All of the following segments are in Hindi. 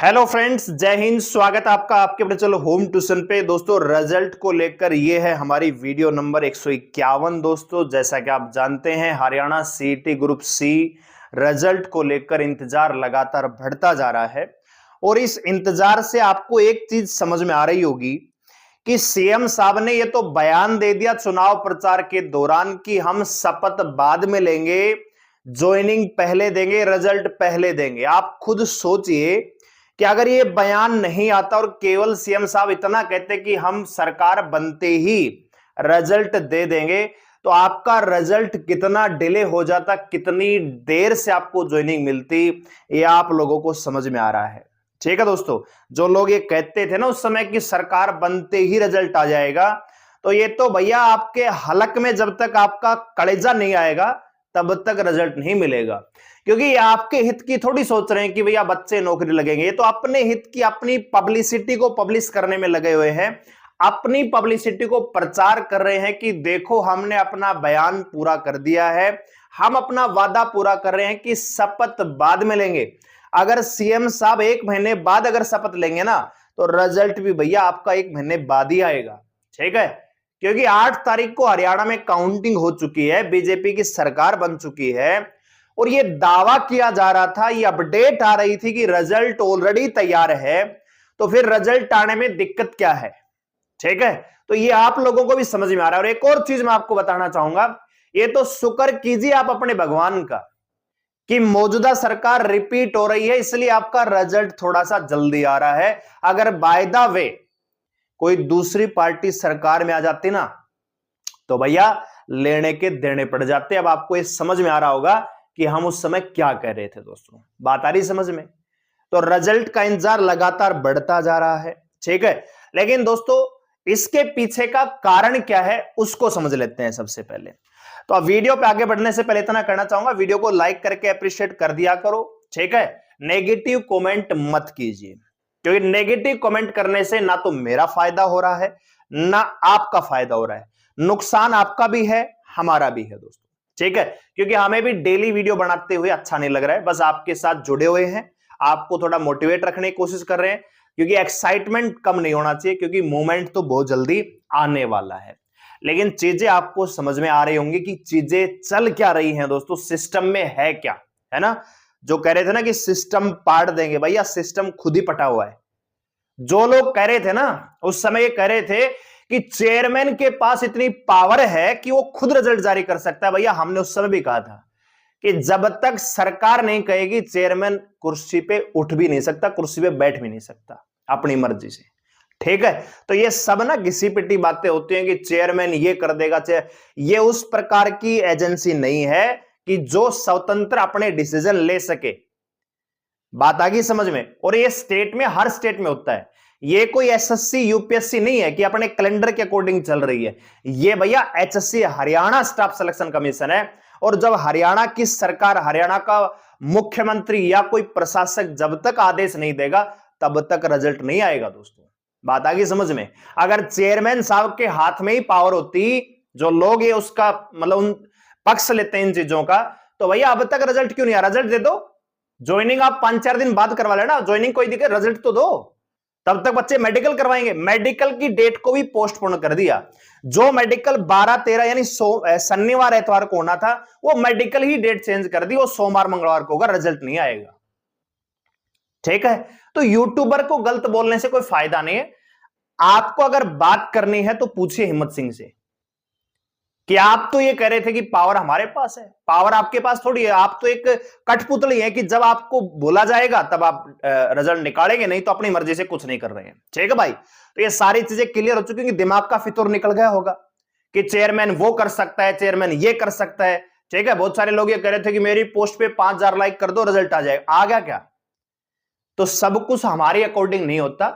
हेलो फ्रेंड्स, जय हिंद। स्वागत आपका आपके अपने चलो होम ट्यूशन पे। दोस्तों, रिजल्ट को लेकर ये है हमारी वीडियो नंबर 151। दोस्तों, जैसा कि आप जानते हैं, Haryana CET group C result को लेकर इंतजार लगातार बढ़ता जा रहा है और इस इंतजार से आपको एक चीज समझ में आ रही होगी कि सीएम साहब ने ये तो बयान दे दिया चुनाव प्रचार के दौरान कि हम शपथ बाद में लेंगे, ज्वाइनिंग पहले देंगे, रिजल्ट पहले देंगे। आप खुद सोचिए कि अगर ये बयान नहीं आता और केवल सीएम साहब इतना कहते कि हम सरकार बनते ही रिजल्ट दे देंगे, तो आपका रिजल्ट कितना डिले हो जाता, कितनी देर से आपको ज्वाइनिंग मिलती, ये आप लोगों को समझ में आ रहा है। ठीक है दोस्तों, जो लोग ये कहते थे ना उस समय कि सरकार बनते ही रिजल्ट आ जाएगा, तो ये तो भैया आपके हलक में जब तक आपका कलेजा नहीं आएगा तब तक रिजल्ट नहीं मिलेगा। क्योंकि ये आपके हित की थोड़ी सोच रहे हैं कि भैया बच्चे नौकरी लगेंगे, ये तो अपने हित की, अपनी पब्लिसिटी को पब्लिश करने में लगे हुए हैं, अपनी पब्लिसिटी को प्रचार कर रहे हैं कि देखो हमने अपना बयान पूरा कर दिया है, हम अपना वादा पूरा कर रहे हैं कि शपथ बाद में लेंगे। अगर सीएम साहब 1 महीने बाद अगर शपथ लेंगे ना, तो रिजल्ट भी भैया आपका 1 महीने बाद ही आएगा। ठीक है, क्योंकि 8 तारीख को हरियाणा में काउंटिंग हो चुकी है, बीजेपी की सरकार बन चुकी है और ये दावा किया जा रहा था, ये अपडेट आ रही थी कि रिजल्ट ऑलरेडी तैयार है, तो फिर रिजल्ट आने में दिक्कत क्या है। ठीक है, तो ये आप लोगों को भी समझ में आ रहा है। और एक और चीज मैं आपको बताना चाहूंगा, ये तो शुक्र कीजिए आप अपने भगवान का कि मौजूदा सरकार रिपीट हो रही है, इसलिए आपका रिजल्ट थोड़ा सा जल्दी आ रहा है। अगर बाय द वे कोई दूसरी पार्टी सरकार में आ जाती ना, तो भैया लेने के देने पड़ जाते। अब आपको ये समझ में आ रहा होगा कि हम उस समय क्या कह रहे थे। दोस्तों, बात आ रही समझ में? तो रिजल्ट का इंतजार लगातार बढ़ता जा रहा है। ठीक है, लेकिन दोस्तों इसके पीछे का कारण क्या है उसको समझ लेते हैं सबसे पहले। तो अब वीडियो पे आगे बढ़ने से पहले इतना करना चाहूंगा, वीडियो को लाइक करके अप्रिशिएट कर दिया करो। ठीक है, नेगेटिव कमेंट मत कीजिए, क्योंकि नेगेटिव कमेंट करने से ना तो मेरा फायदा हो रहा है ना आपका फायदा हो रहा है, नुकसान आपका भी है हमारा भी है दोस्तों। ठीक है, क्योंकि हमें भी डेली वीडियो बनाते हुए अच्छा नहीं लग रहा है, बस आपके साथ जुड़े हुए हैं, आपको थोड़ा मोटिवेट रखने की कोशिश कर रहे हैं, क्योंकि एक्साइटमेंट कम नहीं होना चाहिए, क्योंकि मूवमेंट तो बहुत जल्दी आने वाला है। लेकिन चीजें आपको समझ में आ रही होंगी कि चीजें चल क्या रही हैं दोस्तों, सिस्टम में है क्या, है ना। जो कह रहे थे ना कि सिस्टम पाड़ देंगे, भैया सिस्टम खुद ही पटा हुआ है। जो लोग कह रहे थे ना उस समय, ये कह रहे थे कि चेयरमैन के पास इतनी पावर है कि वो खुद रिजल्ट जारी कर सकता है। भैया हमने उस समय भी कहा था कि जब तक सरकार नहीं कहेगी, चेयरमैन कुर्सी पे उठ भी नहीं सकता, कुर्सी पे बैठ भी नहीं सकता अपनी मर्जी से। ठीक है, तो ये सब ना घिसी पिटी बातें होती हैं कि चेयरमैन ये कर देगा। ये उस प्रकार की एजेंसी नहीं है कि जो स्वतंत्र अपने डिसीजन ले सके। बात आ गई समझ में? और ये स्टेट में, हर स्टेट में होता है। ये कोई एसएससी यूपीएससी नहीं है कि अपने कैलेंडर के अकॉर्डिंग चल रही है। ये भैया HSC, Haryana staff selection commission है। और जब हरियाणा की सरकार, हरियाणा का मुख्यमंत्री या कोई प्रशासक जब तक आदेश नहीं देगा तब तक रिजल्ट नहीं आएगा दोस्तों। बात आ गई समझ में? अगर चेयरमैन साहब के हाथ में ही पावर होती, जो लोग ये उसका मतलब उन पक्ष लेते हैं इन चीजों का, तो भैया अब तक रिजल्ट क्यों नहीं आया? रिजल्ट दे दो, ज्वाइनिंग आप 5-4 दिन बाद करवा लेना, ज्वाइनिंग कोई दिक्कत, रिजल्ट तो दो। तब तक बच्चे मेडिकल करवाएंगे। मेडिकल की डेट को भी पोस्टपोन कर दिया। जो मेडिकल 12-13 यानी शनिवार एतवार को होना था, वो मेडिकल ही डेट चेंज कर दी, वो सोमवार मंगलवार को होगा, रिजल्ट नहीं आएगा। ठीक है, तो यूट्यूबर को गलत बोलने से कोई फायदा नहीं है। आपको अगर बात करनी है तो पूछिए हिम्मत सिंह से कि आप तो ये कह रहे थे कि पावर हमारे पास है। पावर आपके पास थोड़ी है, आप तो एक कठपुतली है कि जब आपको बोला जाएगा तब आप रिजल्ट निकालेंगे, नहीं तो अपनी मर्जी से कुछ नहीं कर रहे हैं। ठीक है भाई, तो ये सारी चीजें क्लियर हो चुकी हैं कि दिमाग का फितूर निकल गया होगा कि चेयरमैन वो कर सकता है, चेयरमैन ये कर सकता है। ठीक है, बहुत सारे लोग ये कह रहे थे कि मेरी पोस्ट पे 5000 लाइक कर दो, रिजल्ट आ जाएगा। आ गया क्या? तो सब कुछ हमारी अकॉर्डिंग नहीं होता,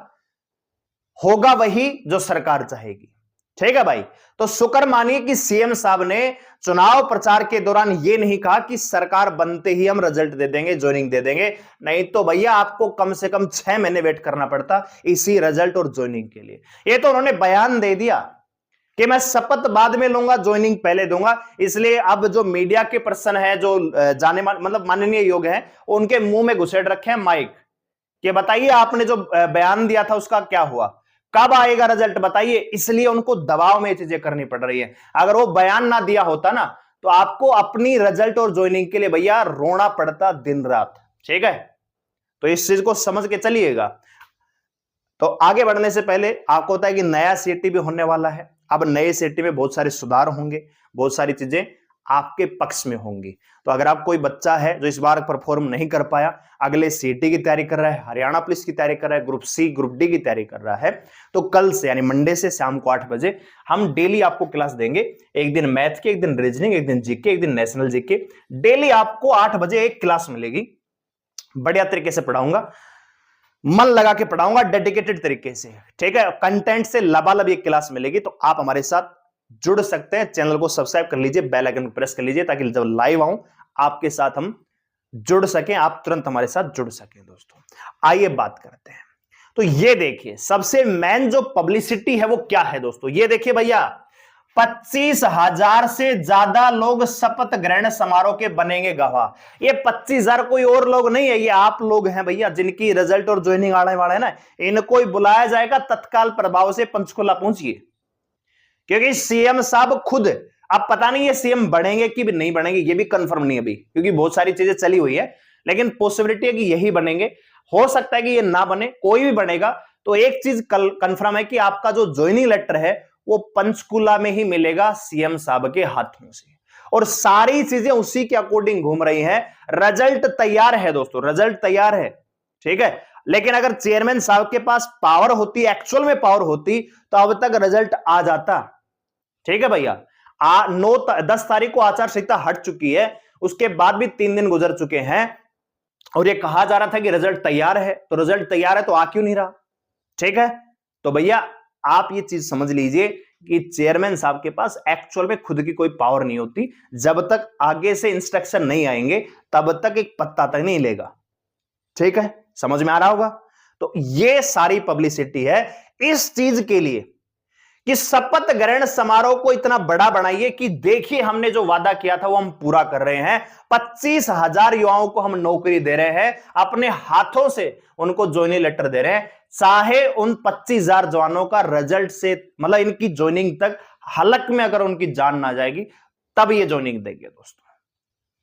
होगा वही जो सरकार चाहेगी। ठीक है भाई, तो शुक्र मानिए कि सीएम साहब ने चुनाव प्रचार के दौरान यह नहीं कहा कि सरकार बनते ही हम रिजल्ट दे देंगे, ज्वाइनिंग दे देंगे। नहीं तो भैया आपको कम से कम 6 महीने वेट करना पड़ता इसी रिजल्ट और ज्वाइनिंग के लिए। ये तो उन्होंने बयान दे दिया कि मैं शपथ बाद में लूंगा, ज्वाइनिंग पहले दूंगा। इसलिए अब जो मीडिया के पर्सन है, जो जाने मतलब माननीय योग है, उनके मुंह में घुसेड़ रखे हैं माइक कि बताइए आपने जो बयान दिया था उसका क्या हुआ, कब आएगा रिजल्ट बताइए। इसलिए उनको दबाव में ये चीजें करनी पड़ रही है। अगर वो बयान ना दिया होता ना तो आपको अपनी रिजल्ट और ज्वाइनिंग के लिए भैया रोना पड़ता दिन रात। ठीक है, तो इस चीज को समझ के चलिएगा। तो आगे बढ़ने से पहले आपको पता है कि नया सीटी भी होने वाला है। अब नए सीटी में बहुत सारे सुधार होंगे, बहुत सारी चीजें आपके पक्ष में होंगी। तो अगर आप कोई बच्चा है जो इस बार परफॉर्म नहीं कर पाया, अगले सीटी की तैयारी कर रहा है, हरियाणा पुलिस की तैयारी कर रहा है, ग्रुप सी ग्रुप डी की तैयारी कर रहा है, तो कल से यानी मंडे से शाम को 8 बजे हम डेली आपको क्लास देंगे। एक दिन मैथ की, एक दिन रीजनिंग, एक दिन जीके, एक दिन नेशनल जीके। डेली आपको 8 बजे एक क्लास मिलेगी। बढ़िया तरीके से पढ़ाऊंगा, मन लगा के पढ़ाऊंगा, डेडिकेटेड तरीके से। ठीक है, कंटेंट से लबालब एक क्लास मिलेगी। तो आप हमारे साथ जुड़ सकते हैं। चैनल को सब्सक्राइब कर लीजिए, बेल आइकन को प्रेस कर लीजिए ताकि जब लाइव आऊं आपके साथ हम जुड़ सकें, आप तुरंत हमारे साथ जुड़ सकें। दोस्तों आइए बात करते हैं। तो ये देखिए सबसे मेन जो पब्लिसिटी है वो क्या है दोस्तों, ये देखिए भैया 25,000 से ज्यादा लोग शपथ ग्रहण समारोह के बनेंगे गवाह। ये 25,000 कोई और लोग नहीं है, ये आप लोग हैं भैया जिनकी रिजल्ट और ज्वाइनिंग आने वाला है ना। इनको ही बुलाया जाएगा तत्काल प्रभाव से, पंचकुला पहुंचिए। क्योंकि सीएम साहब खुद, अब पता नहीं ये सीएम बनेंगे कि भी नहीं बनेंगे, ये भी कंफर्म नहीं अभी, क्योंकि बहुत सारी चीजें चली हुई है। लेकिन पॉसिबिलिटी है कि यही बनेंगे, हो सकता है कि ये ना बने, कोई भी बनेगा। तो एक चीज कंफर्म है कि आपका जो ज्वाइनिंग लेटर है वो पंचकुला में ही मिलेगा सीएम साहब के हाथों से, और सारी चीजें उसी के अकॉर्डिंग घूम रही हैं। रिजल्ट तैयार है दोस्तों, रिजल्ट तैयार है। ठीक है, लेकिन अगर चेयरमैन साहब के पास पावर होती, एक्चुअल में पावर होती, तो अब तक रिजल्ट आ जाता। ठीक है भैया, 10 तारीख को आचार संहिता हट चुकी है, उसके बाद भी 3 दिन गुजर चुके हैं, और ये कहा जा रहा था कि रिजल्ट तैयार है। तो रिजल्ट तैयार है तो आ क्यों नहीं रहा? ठीक है, तो भैया आप ये चीज समझ लीजिए कि चेयरमैन साहब के पास एक्चुअल में खुद की कोई पावर नहीं होती। जब तक आगे से इंस्ट्रक्शन नहीं आएंगे तब तक एक पत्ता तक नहीं लेगा। ठीक है, समझ में आ रहा होगा। तो ये सारी पब्लिसिटी है इस चीज के लिए कि शपथ ग्रहण समारोह को इतना बड़ा बनाइए कि देखिए हमने जो वादा किया था वो हम पूरा कर रहे हैं। 25,000 युवाओं को हम नौकरी दे रहे हैं, अपने हाथों से उनको ज्वाइनिंग लेटर दे रहे हैं। चाहे उन 25,000 जवानों का रिजल्ट से मतलब इनकी ज्वाइनिंग तक हलक में अगर उनकी जान ना जाएगी तब ये ज्वाइनिंग देंगे दोस्तों।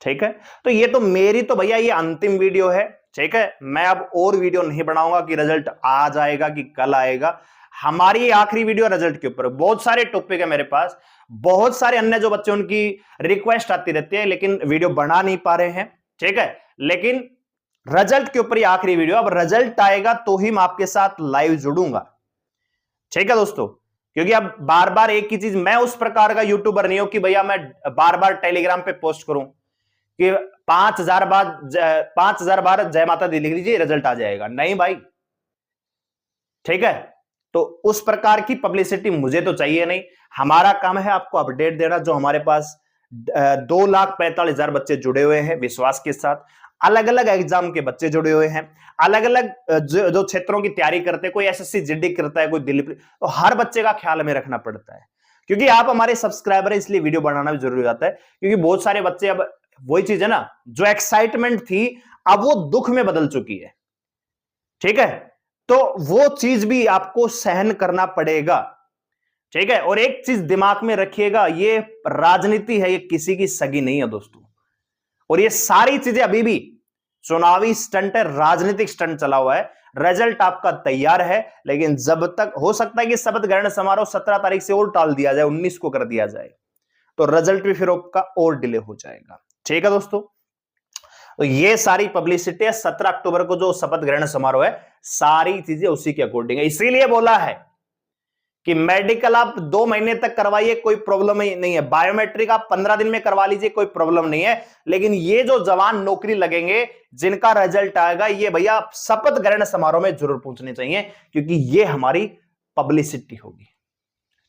ठीक है, तो ये तो मेरी तो भैया ये अंतिम वीडियो है। ठीक है, मैं अब और वीडियो नहीं बनाऊंगा कि रिजल्ट आ जाएगा कि कल आएगा। हमारी आखिरी वीडियो रिजल्ट के ऊपर, बहुत सारे टॉपिक है मेरे पास, बहुत सारे अन्य जो बच्चे उनकी रिक्वेस्ट आती रहती है, लेकिन वीडियो बना नहीं पा रहे हैं। ठीक है, लेकिन रिजल्ट के ऊपर ही आखिरी वीडियो। अब रिजल्ट आएगा तो ही मैं आपके साथ लाइव जुड़ूंगा। ठीक है दोस्तों, क्योंकि अब बार बार एक ही चीज, मैं उस प्रकार का यूट्यूबर नहीं हूं कि भैया मैं बार बार टेलीग्राम पे पोस्ट करूं कि 5,000 बार जय माता दी लिख लीजिए रिजल्ट आ जाएगा। नहीं भाई, ठीक है, तो उस प्रकार की पब्लिसिटी मुझे तो चाहिए नहीं। हमारा काम है आपको अपडेट देना। जो हमारे पास 2,45,000 बच्चे जुड़े हुए हैं विश्वास के साथ, अलग अलग एग्जाम के बच्चे जुड़े हुए हैं, अलग अलग जो क्षेत्रों की तैयारी करते हैं, कोई एसएससी जीडी करता है, कोई दिल्ली, तो हर बच्चे का ख्याल हमें रखना पड़ता है। क्योंकि आप हमारे सब्सक्राइबर है इसलिए वीडियो बनाना भी जरूरी हो जाता है। क्योंकि बहुत सारे बच्चे, अब वही चीज है ना, जो एक्साइटमेंट थी अब वो दुख में बदल चुकी है। ठीक है, तो वो चीज भी आपको सहन करना पड़ेगा। ठीक है, और एक चीज दिमाग में रखिएगा, ये राजनीति है, ये किसी की सगी नहीं है दोस्तों। और ये सारी चीजें अभी भी चुनावी स्टंट है, राजनीतिक स्टंट चला हुआ है। रिजल्ट आपका तैयार है, लेकिन जब तक, हो सकता है कि शपथ ग्रहण समारोह 17 तारीख से और टाल दिया जाए, 19 को कर दिया जाए, तो रिजल्ट भी फिर आपका और डिले हो जाएगा। ठीक है दोस्तों, तो ये सारी पब्लिसिटी है। 17 अक्टूबर को जो शपथ ग्रहण समारोह है, सारी चीजें उसी के अकॉर्डिंग है। इसीलिए बोला है कि मेडिकल आप 2 महीने तक करवाइए, कोई प्रॉब्लम ही नहीं है। बायोमेट्रिक आप 15 दिन में करवा लीजिए, कोई प्रॉब्लम नहीं है। लेकिन ये जो जवान नौकरी लगेंगे, जिनका रिजल्ट आएगा, ये भैया शपथ ग्रहण समारोह में जरूर पहुंचने चाहिए, क्योंकि ये हमारी पब्लिसिटी होगी।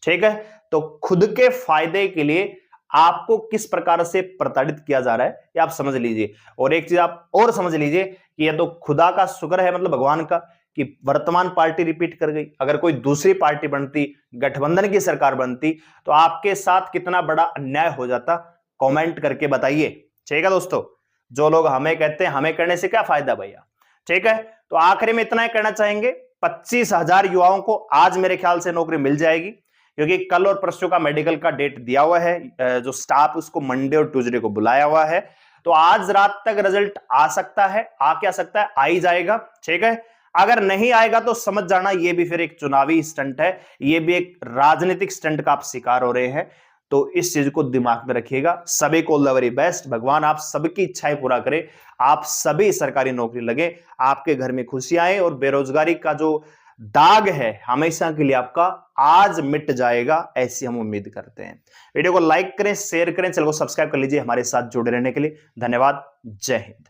ठीक है, तो खुद के फायदे के लिए आपको किस प्रकार से प्रताड़ित किया जा रहा है ये आप समझ लीजिए। और एक चीज आप और समझ लीजिए कि यह तो खुदा का शुक्र है, मतलब भगवान का, कि वर्तमान पार्टी रिपीट कर गई। अगर कोई दूसरी पार्टी बनती, गठबंधन की सरकार बनती, तो आपके साथ कितना बड़ा अन्याय हो जाता, कमेंट करके बताइए। ठीक है दोस्तों, जो लोग हमें कहते हैं हमें करने से क्या फायदा भैया, ठीक है, तो आखिरी में इतना ही कहना चाहेंगे, 25,000 युवाओं को आज मेरे ख्याल से नौकरी मिल जाएगी, क्योंकि कल और परसों का मेडिकल का डेट दिया हुआ है, जो स्टाफ उसको मंडे और ट्यूसडे को बुलाया हुआ है, तो आज रात तक रिजल्ट आ सकता है, आ सकता है, आ ही जाएगा। ठीक है, अगर नहीं आएगा तो समझ जाना ये भी फिर एक चुनावी स्टंट है, ये भी एक राजनीतिक स्टंट का आप शिकार हो रहे हैं, तो इस चीज को दिमाग में रखिएगा। सभी को ऑल द वेरी बेस्ट, भगवान आप सबकी इच्छाएं पूरा करे, आप सभी सरकारी नौकरी लगे, आपके घर में खुशियां आए और बेरोजगारी का जो दाग है हमेशा के लिए आपका आज मिट जाएगा, ऐसी हम उम्मीद करते हैं। वीडियो को लाइक करें, शेयर करें, चैनल को सब्सक्राइब कर लीजिए हमारे साथ जुड़े रहने के लिए। धन्यवाद, जय हिंद।